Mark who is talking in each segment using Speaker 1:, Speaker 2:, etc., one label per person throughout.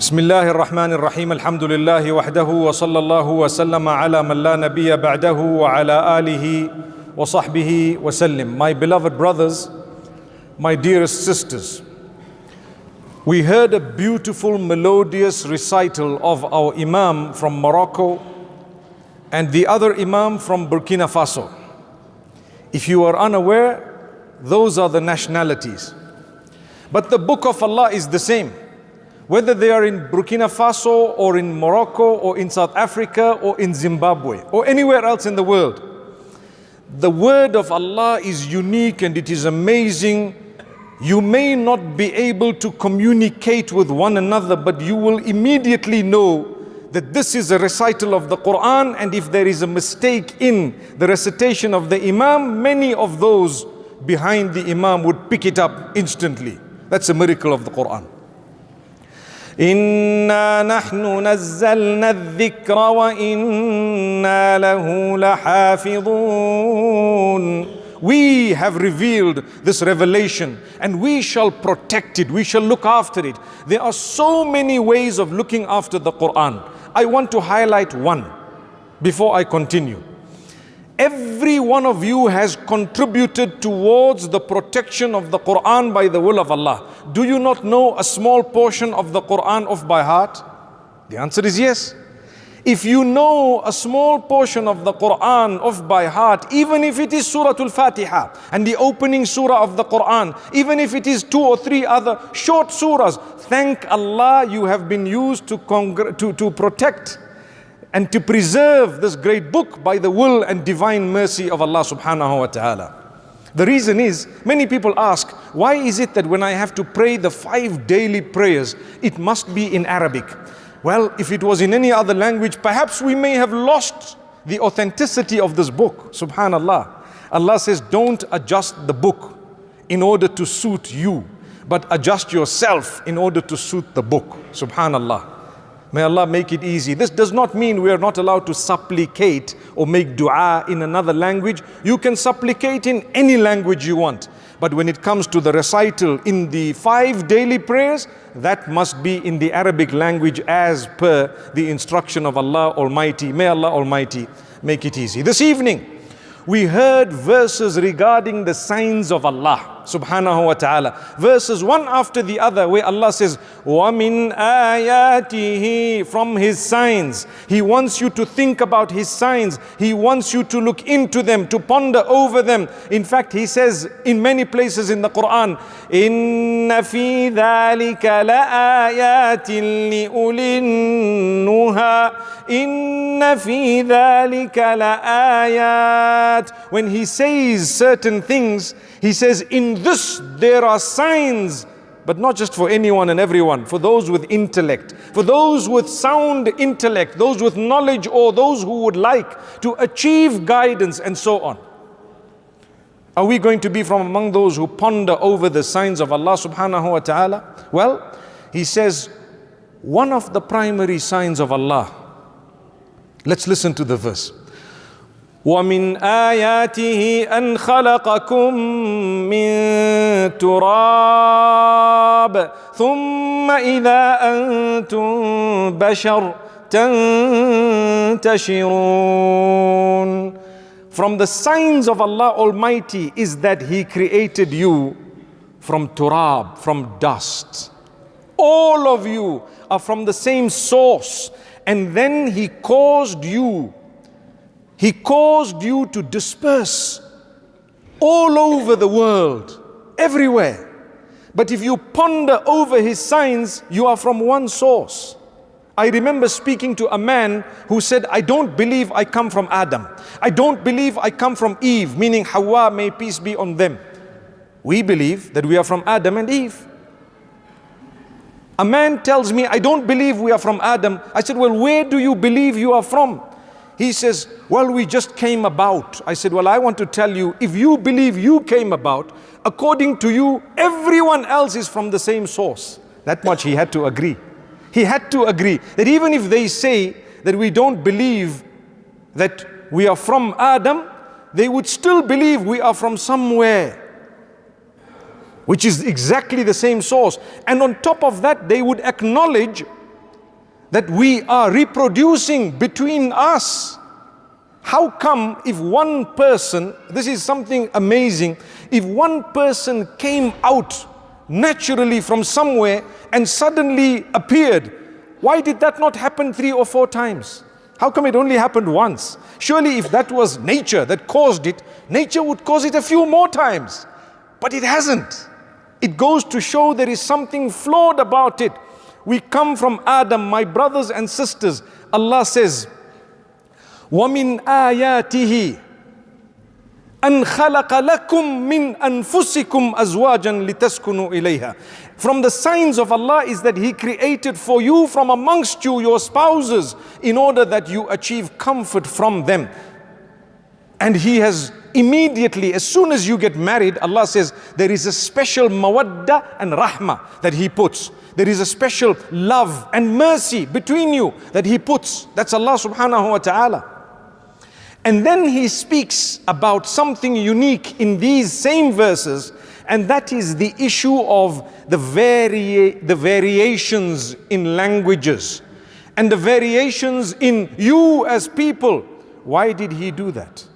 Speaker 1: بسم الله الرحمن الرحيم الحمد لله وحده وصلى الله وسلم على من لا نبي بعده وعلى آله وصحبه وسلم. My beloved brothers, my dearest sisters, we heard a beautiful melodious recital of our Imam from Morocco and the other Imam from Burkina Faso. If you are unaware, those are the nationalities. But the book of Allah is the same. Whether they are in Burkina Faso or in Morocco or in South Africa or in Zimbabwe or anywhere else in the world, the word of Allah is unique and it is amazing. You may not be able to communicate with one another, but you will immediately know that this is a recital of the Quran, and if there is a mistake in the recitation of the Imam, many of those behind the Imam would pick it up instantly. That's a miracle of the Quran. إِنَّا نَحْنُ نَزَّلْنَا الذِّكْرَ وَإِنَّا لَهُ لَحَافِظُونَ. We have revealed this revelation and we shall protect it, we shall look after it. There are so many ways of looking after the Quran. I want to highlight one before I continue. Every one of you has contributed towards the protection of the Quran by the will of Allah. Do you not know a small portion of the Quran off by heart? The answer is yes. If you know a small portion of the Quran off by heart, even if it is Surah Al-Fatiha and the opening surah of the Quran, even if it is 2 or 3 other short surahs, thank Allah you have been used to protect and to preserve this great book by the will and divine mercy of Allah subhanahu wa ta'ala. The reason is, many people ask, why is it that when I have to pray the 5 daily prayers, it must be in Arabic? Well, if it was in any other language, perhaps we may have lost the authenticity of this book. Subhanallah. Allah says, don't adjust the book in order to suit you, but adjust yourself in order to suit the book. Subhanallah. May Allah make it easy. This does not mean we are not allowed to supplicate or make dua in another language. You can supplicate in any language you want. But when it comes to the recital in the 5 daily prayers, that must be in the Arabic language as per the instruction of Allah Almighty. May Allah Almighty make it easy. This evening, we heard verses regarding the signs of Allah subhanahu wa ta'ala. Verses one after the other where Allah says, وَمِنْ آيَاتِهِ, from His signs. He wants you to think about His signs. He wants you to look into them, to ponder over them. In fact, He says in many places in the Quran, إِنَّ فِي ذَلِكَ لَآيَاتٍ لِأُولِي النُّهَى إِنَّ فِي ذَلِكَ لَآيَاتٍ. When He says certain things, He says, in this there are signs, but not just for anyone and everyone, for those with intellect, for those with sound intellect, those with knowledge, or those who would like to achieve guidance and so on. Are we going to be from among those who ponder over the signs of Allah subhanahu wa ta'ala? Well, He says, one of the primary signs of Allah. Let's listen to the verse. وَمِنْ آيَاتِهِ أَنْ خَلَقَكُم مِّن تُرَابٍ ثُمَّ إِذَا أَنْتُمْ بَشَرٌ تَنْتَشِرُونَ. From the signs of Allah Almighty is that He created you from turab, from dust. All of you are from the same source, and then He caused you to disperse all over the world, everywhere. But if you ponder over His signs, you are from one source. I remember speaking to a man who said, I don't believe I come from Adam. I don't believe I come from Eve, meaning Hawa, may peace be on them. We believe that we are from Adam and Eve. A man tells me, I don't believe we are from Adam. I said, well, where do you believe you are from? He says, well, we just came about. I said, well, I want to tell you, if you believe you came about, according to you, everyone else is from the same source. That much he had to agree. He had to agree that even if they say that we don't believe that we are from Adam, they would still believe we are from somewhere, which is exactly the same source. And on top of that, they would acknowledge that we are reproducing between us. How come if one person, this is something amazing, if one person came out naturally from somewhere and suddenly appeared, why did that not happen 3 or 4 times? How come it only happened once? Surely if that was nature that caused it, nature would cause it a few more times. But it hasn't. It goes to show there is something flawed about it. We come from Adam, my brothers and sisters. Allah says, وَمِنْ آيَاتِهِ أَنْ خَلَقَ لَكُم مِّنْ أَنفُسِكُمْ أَزْوَاجًا لِتَسْكُنُوا إِلَيْهَا. From the signs of Allah is that He created for you from amongst you your spouses in order that you achieve comfort from them. And He has immediately, as soon as you get married, Allah says there is a special mawadda and rahmah that He puts. There is a special love and mercy between you that He puts. That's Allah subhanahu wa ta'ala. And then He speaks about something unique in these same verses, and that is the issue of the variations in languages and the variations in you as people. Why did He do that?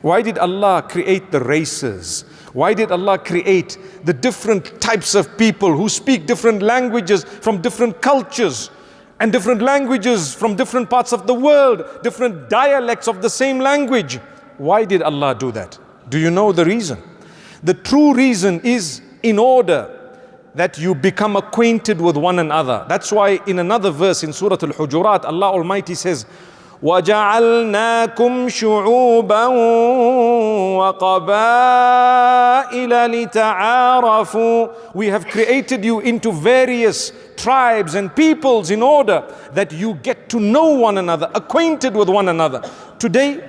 Speaker 1: Why did Allah create the races? Why did Allah create the different types of people who speak different languages from different cultures, and different languages from different parts of the world, different dialects of the same language? Why did Allah do that? Do you know the reason? The true reason is in order that you become acquainted with one another. That's why in another verse in Surah Al-Hujurat, Allah Almighty says, وَجَعَلْنَاكُمْ شُعُوبًا وَقَبَائِلَ لِتَعَارَفُوا. We have created you into various tribes and peoples in order that you get to know one another, acquainted with one another. Today,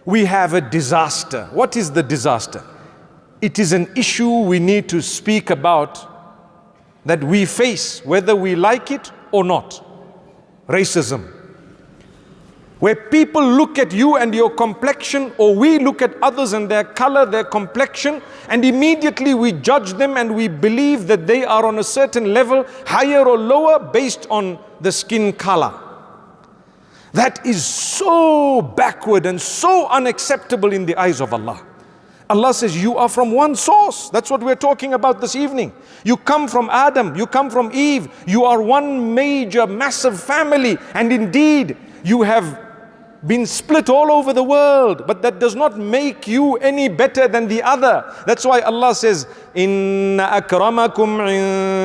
Speaker 1: we have a disaster. What is the disaster? It is an issue we need to speak about, that we face, whether we like it or not. Racism. Where people look at you and your complexion, or we look at others and their color, their complexion, and immediately we judge them and we believe that they are on a certain level, higher or lower, based on the skin color. That is so backward and so unacceptable in the eyes of Allah. Allah says you are from one source. That's what we're talking about this evening. You come from Adam, you come from Eve. You are one major, massive family, and indeed you have been split all over the world, but that does not make you any better than the other. That's why Allah says, Inna akramakum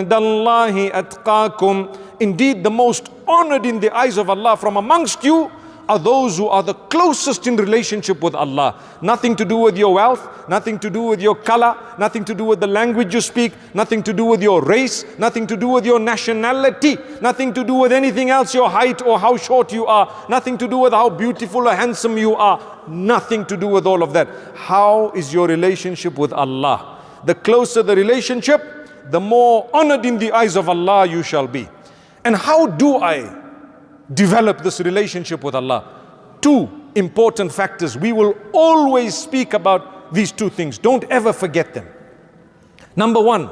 Speaker 1: indallahi atqakum. Indeed, the most honored in the eyes of Allah from amongst you are those who are the closest in relationship with Allah. Nothing to do with your wealth, nothing to do with your color, nothing to do with the language you speak, nothing to do with your race, nothing to do with your nationality, nothing to do with anything else, your height or how short you are, nothing to do with how beautiful or handsome you are, nothing to do with all of that. How is your relationship with Allah? The closer the relationship, the more honored in the eyes of Allah you shall be. And how do I develop this relationship with Allah? 2 important factors. We will always speak about these 2 things. Don't ever forget them. Number 1,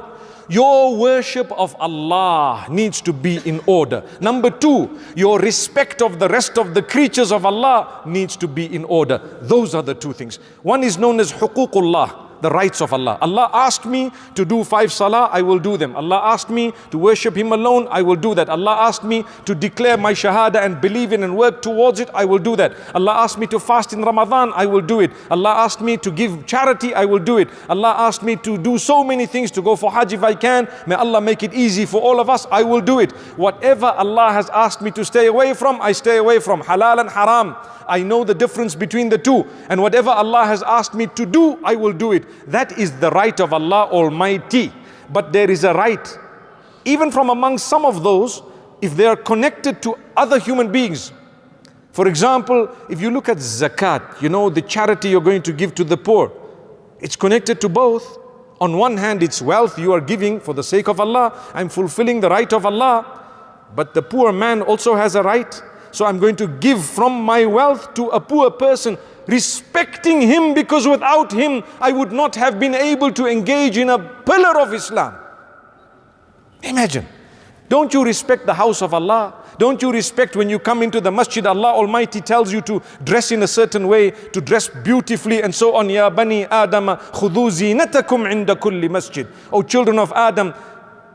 Speaker 1: your worship of Allah needs to be in order. Number 2, your respect of the rest of the creatures of Allah needs to be in order. Those are the 2 things. One is known as huququllah, the rights of Allah. Allah asked me to do 5 salah, I will do them. Allah asked me to worship Him alone, I will do that. Allah asked me to declare my shahada and believe in and work towards it, I will do that. Allah asked me to fast in Ramadan, I will do it. Allah asked me to give charity, I will do it. Allah asked me to do so many things, to go for Hajj if I can. May Allah make it easy for all of us, I will do it. Whatever Allah has asked me to stay away from, I stay away from. Halal and haram, I know the difference between the 2. And whatever Allah has asked me to do, I will do it. That is the right of Allah Almighty. But there is a right, even from among some of those, if they are connected to other human beings. For example, if you look at zakat, you know, the charity you're going to give to the poor, it's connected to both. On one hand, it's wealth you are giving for the sake of Allah. I'm fulfilling the right of Allah. But the poor man also has a right. So I'm going to give from my wealth to a poor person, respecting him, because without him I would not have been able to engage in a pillar of Islam. Imagine, Don't you respect the house of Allah? Don't you respect when you come into the masjid, Allah Almighty tells you to dress in a certain way, to dress beautifully and so on. Ya bani Adam, khudhu zinatakum inda kulli masjid. O children of Adam,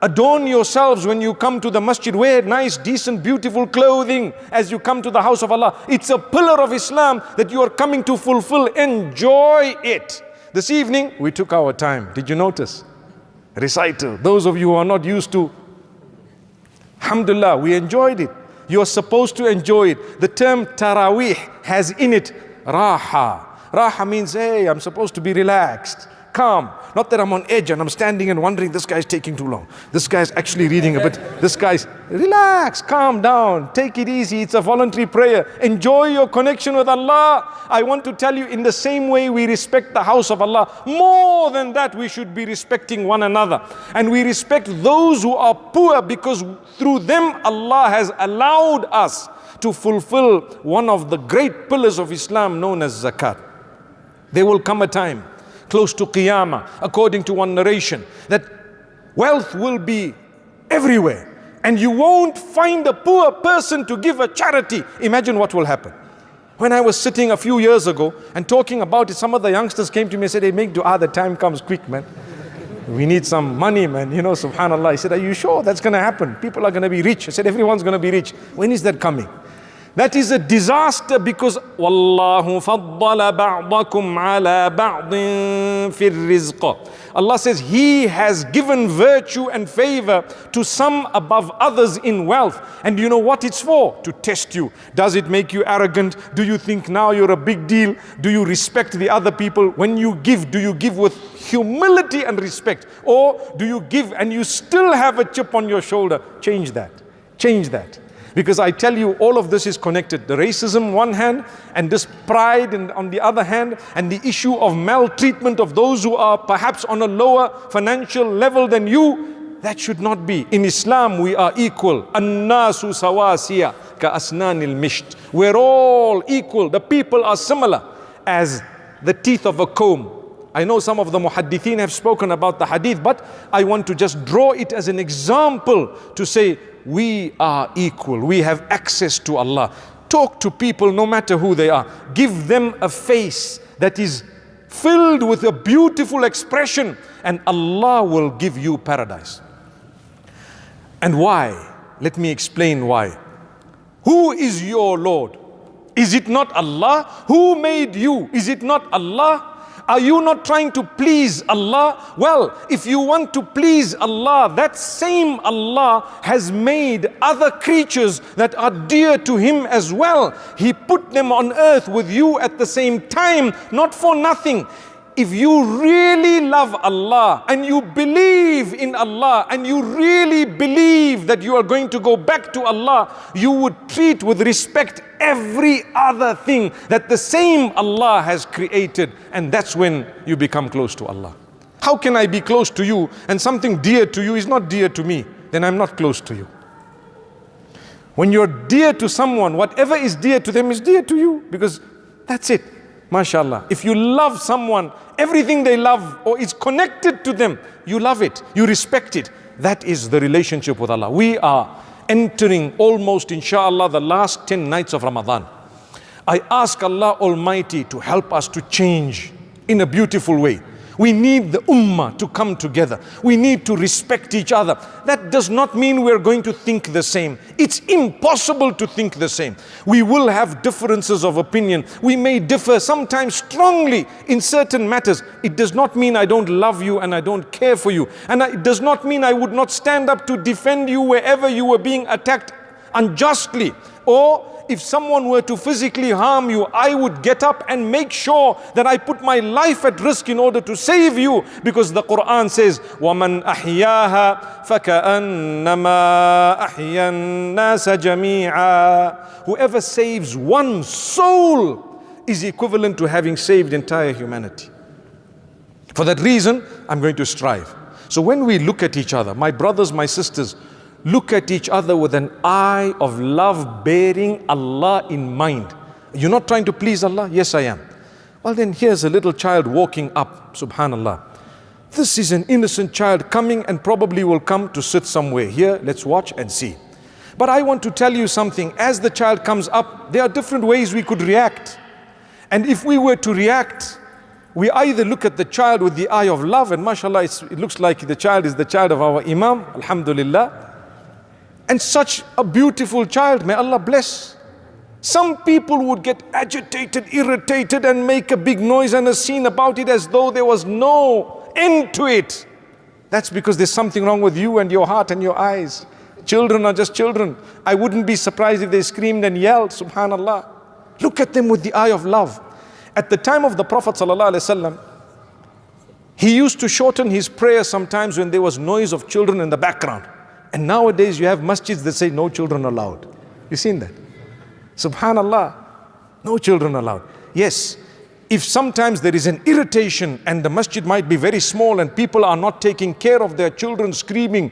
Speaker 1: adorn yourselves when you come to the masjid. Wear nice, decent, beautiful clothing as you come to the house of Allah. It's a pillar of Islam that you are coming to fulfill. Enjoy it. This evening, we took our time. Did you notice? Recital. Those of you who are not used to, alhamdulillah, we enjoyed it. You're supposed to enjoy it. The term Taraweeh has in it Raha. Raha means, hey, I'm supposed to be relaxed, calm. Not that I'm on edge and I'm standing and wondering, this guy's taking too long. This guy's actually reading a bit. This guy's, relax, calm down, take it easy. It's a voluntary prayer. Enjoy your connection with Allah. I want to tell you, in the same way we respect the house of Allah, more than that we should be respecting one another. And we respect those who are poor, because through them Allah has allowed us to fulfill one of the great pillars of Islam known as zakat. There will come a time close to Qiyamah, according to one narration, that wealth will be everywhere and you won't find a poor person to give a charity. Imagine what will happen. When I was sitting a few years ago and talking about it, some of the youngsters came to me and said, hey, make dua, the time comes quick, man. We need some money, man. You know, subhanallah. I said, are you sure that's going to happen? People are going to be rich. I said, everyone's going to be rich. When is that coming? That is a disaster, because Wallahu faddala ba'dakum ala ba'din fir rizq. Allah says He has given virtue and favor to some above others in wealth. And you know what it's for? To test you. Does it make you arrogant? Do you think now you're a big deal? Do you respect the other people? When you give, do you give with humility and respect? Or do you give and you still have a chip on your shoulder? Change that. Change that. Because I tell you, all of this is connected. The racism one hand, and this pride on the other hand, and the issue of maltreatment of those who are perhaps on a lower financial level than you, that should not be. In Islam, we are equal. An-nasu sawasiya ka asnanil misht. We're all equal. The people are similar as the teeth of a comb. I know some of the muhaddithin have spoken about the hadith, but I want to just draw it as an example to say, we are equal. We have access to Allah. Talk to people no matter who they are. Give them a face that is filled with a beautiful expression, and Allah will give you paradise. And why? Let me explain why. Who is your Lord? Is it not Allah? Who made you? Is it not Allah? Are you not trying to please Allah? Well, if you want to please Allah, that same Allah has made other creatures that are dear to Him as well. He put them on earth with you at the same time, not for nothing. If you really love Allah and you believe in Allah and you really believe that you are going to go back to Allah, you would treat with respect every other thing that the same Allah has created, and that's when you become close to Allah. How can I be close to you and something dear to you is not dear to me? Then I'm not close to you. When you're dear to someone, whatever is dear to them is dear to you, because that's it. MashaAllah. If you love someone, everything they love or is connected to them, you love it, you respect it. That is the relationship with Allah. We are entering almost, inshallah, the last 10 nights of Ramadan. I ask Allah Almighty to help us to change in a beautiful way. We need the ummah to come together. We need to respect each other. That does not mean we're going to think the same. It's impossible to think the same. We will have differences of opinion. We may differ sometimes strongly in certain matters. It does not mean I don't love you and I don't care for you. And it does not mean I would not stand up to defend you wherever you were being attacked unjustly. Or if someone were to physically harm you, I would get up and make sure that I put my life at risk in order to save you, because the Quran says, وَمَنْ أَحْيَاهَا فَكَأَنَّمَا أَحْيَا النَّاسَ جَمِيعًا. Whoever saves one soul is equivalent to having saved entire humanity. For that reason, I'm going to strive. So when we look at each other, my brothers, my sisters, look at each other with an eye of love, bearing Allah in mind. You're not trying to please Allah? Yes, I am. Well, then here's a little child walking up, subhanallah. This is an innocent child coming and probably will come to sit somewhere. Here, let's watch and see. But I want to tell you something. As the child comes up, there are different ways we could react. And if we were to react, we either look at the child with the eye of love, and mashallah, it looks like the child is the child of our Imam, alhamdulillah. And such a beautiful child, may Allah bless. Some people would get agitated, irritated, and make a big noise and a scene about it as though there was no end to it. That's because there's something wrong with you and your heart and your eyes. Children are just children. I wouldn't be surprised if they screamed and yelled, subhanallah. Look at them with the eye of love. At the time of the Prophet ﷺ, he used to shorten his prayer sometimes when there was noise of children in the background. And nowadays you have masjids that say no children allowed. You seen that? Subhanallah, no children allowed. Yes, if sometimes there is an irritation and the masjid might be very small and people are not taking care of their children screaming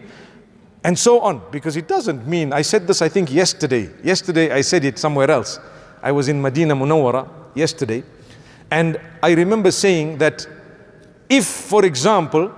Speaker 1: and so on, because it doesn't mean, I said this I think yesterday I said it somewhere else. I was in Medina Munawwara yesterday, and I remember saying that if, for example,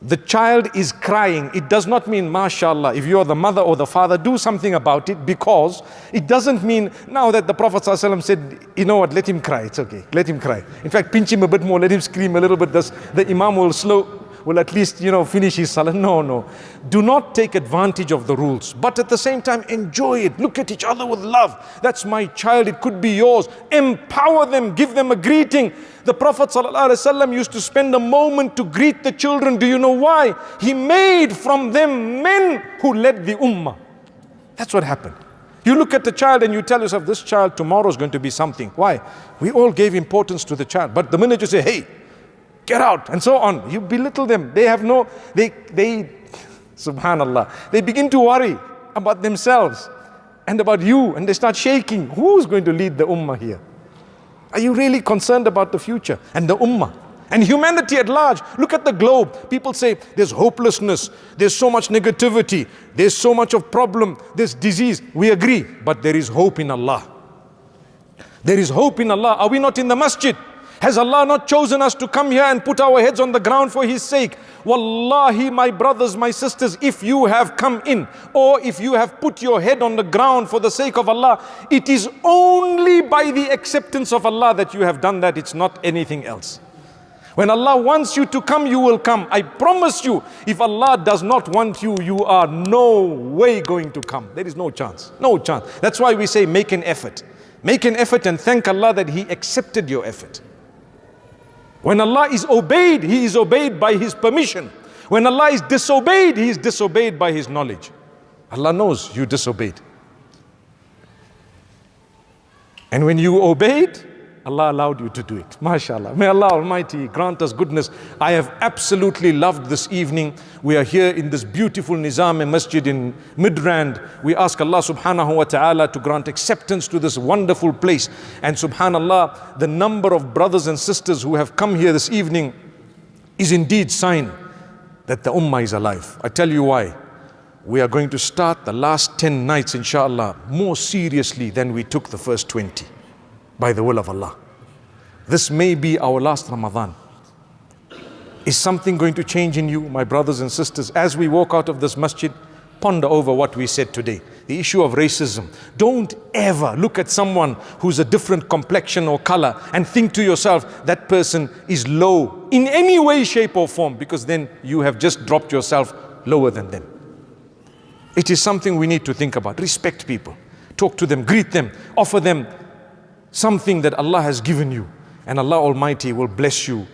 Speaker 1: the child is crying, it does not mean, mashallah, if you are the mother or the father, do something about it, because it doesn't mean now that the Prophet ﷺ said, you know what, let him cry, it's okay, let him cry. In fact, pinch him a bit more, let him scream a little bit, the Imam will at least, finish his salah. No. Do not take advantage of the rules, but at the same time, enjoy it. Look at each other with love. That's my child, it could be yours. Empower them, give them a greeting. The Prophet ﷺ used to spend a moment to greet the children. Do you know why? He made from them men who led the ummah. That's what happened. You look at the child and you tell yourself, this child tomorrow is going to be something. Why? We all gave importance to the child. But the minute you say, hey, get out, and so on, you belittle them. They have they subhanallah, they begin to worry about themselves and about you, and they start shaking. Who's going to lead the ummah here? Are you really concerned about the future and the ummah and humanity at large? Look at the globe. People say there's hopelessness, there's so much negativity, there's so much of problem, there's disease. We agree, but there is hope in Allah. There is hope in Allah. Are we not in the masjid? Has Allah not chosen us to come here and put our heads on the ground for His sake? Wallahi, my brothers, my sisters, if you have come in, or if you have put your head on the ground for the sake of Allah, it is only by the acceptance of Allah that you have done that. It's not anything else. When Allah wants you to come, you will come. I promise you, if Allah does not want you, you are no way going to come. There is no chance. No chance. That's why we say make an effort. Make an effort and thank Allah that He accepted your effort. When Allah is obeyed, He is obeyed by His permission. When Allah is disobeyed, He is disobeyed by His knowledge. Allah knows you disobeyed. And when you obeyed, Allah allowed you to do it. MashaAllah. May Allah Almighty grant us goodness. I have absolutely loved this evening. We are here in this beautiful Nizam Masjid in Midrand. We ask Allah subhanahu wa ta'ala to grant acceptance to this wonderful place. And subhanallah, the number of brothers and sisters who have come here this evening is indeed sign that the ummah is alive. I tell you why. We are going to start the last 10 nights, inshallah, more seriously than we took the first 20. By the will of Allah. This may be our last Ramadan. Is something going to change in you, my brothers and sisters? As we walk out of this masjid, ponder over what we said today. The issue of racism. Don't ever look at someone who's a different complexion or color and think to yourself, that person is low in any way, shape or form, because then you have just dropped yourself lower than them. It is something we need to think about. Respect people. Talk to them, greet them, offer them something that Allah has given you, and Allah Almighty will bless you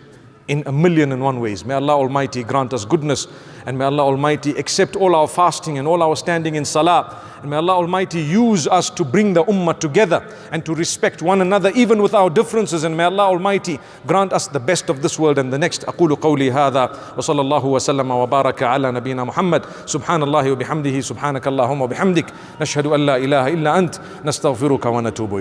Speaker 1: in 1,000,001 ways. May Allah Almighty grant us goodness, and may Allah Almighty accept all our fasting and all our standing in salah, and may Allah Almighty use us to bring the ummah together and to respect one another even with our differences, and may Allah Almighty grant us the best of this world and the next. أقول قولي هذا وصلى الله وسلم وبارك على نبينا محمد سبحان الله وبحمده سبحانك اللهم وبحمدك نشهد أن لا إله إلا أنت نستغفرك ونتوب إليك.